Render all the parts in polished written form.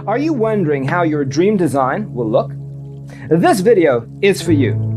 Are you wondering how your dream design will look? This video is for you.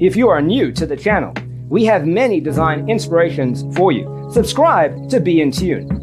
If you are new to the channel, we have many design inspirations for you. Subscribe to be in tune.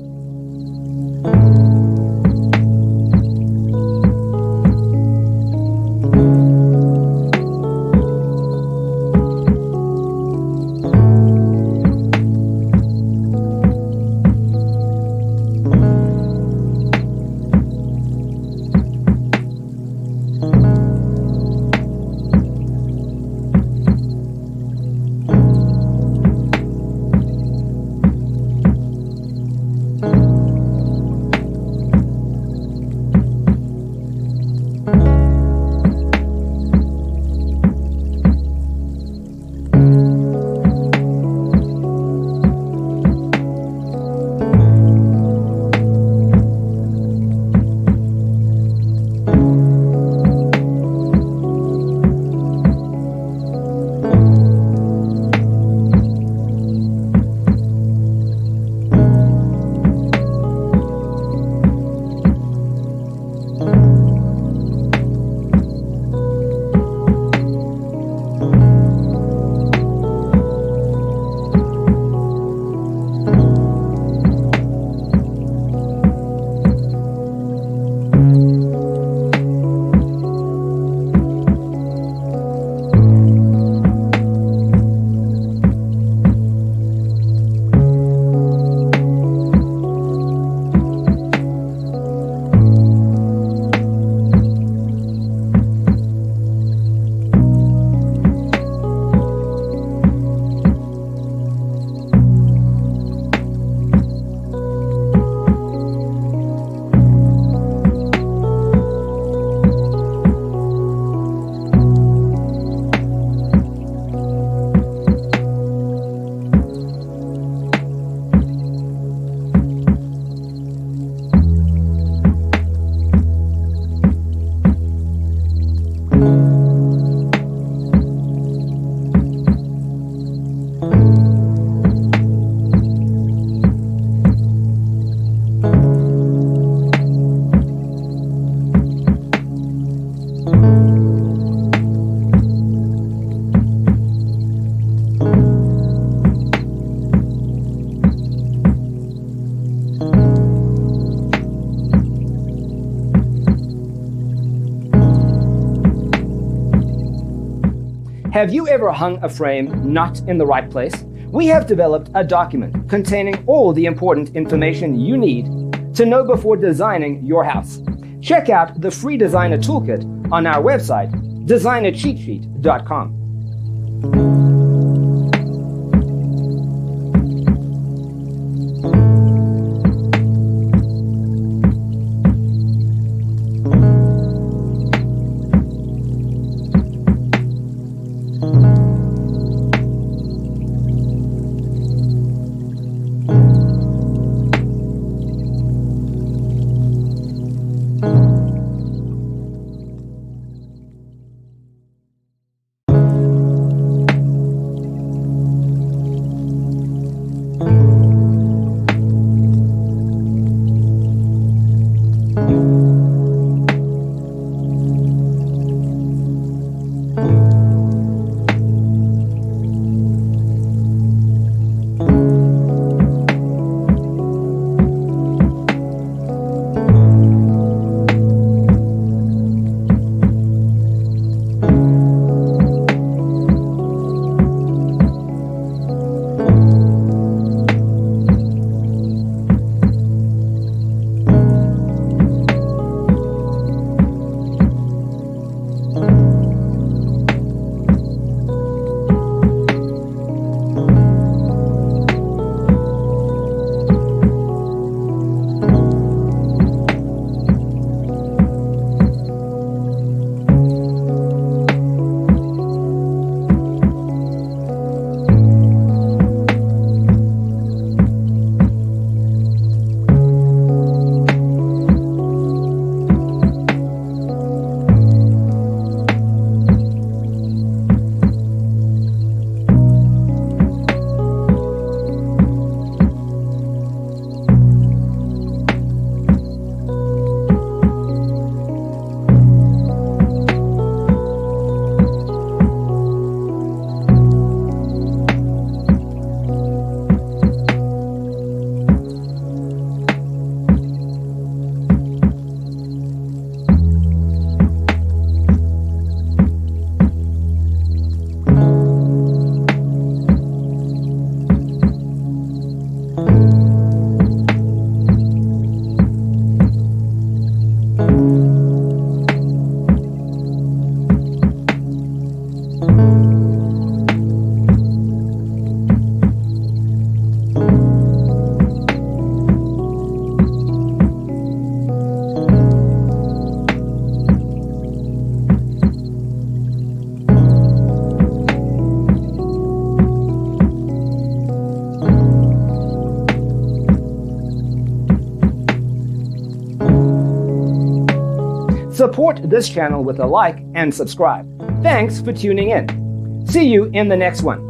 Have you ever hung a frame not in the right place? We have developed a document containing all the important information you need to know before designing your house. Check out the free designer toolkit on our website, designercheatsheet.com. Support this channel with a like and subscribe. Thanks for tuning in. See you in the next one.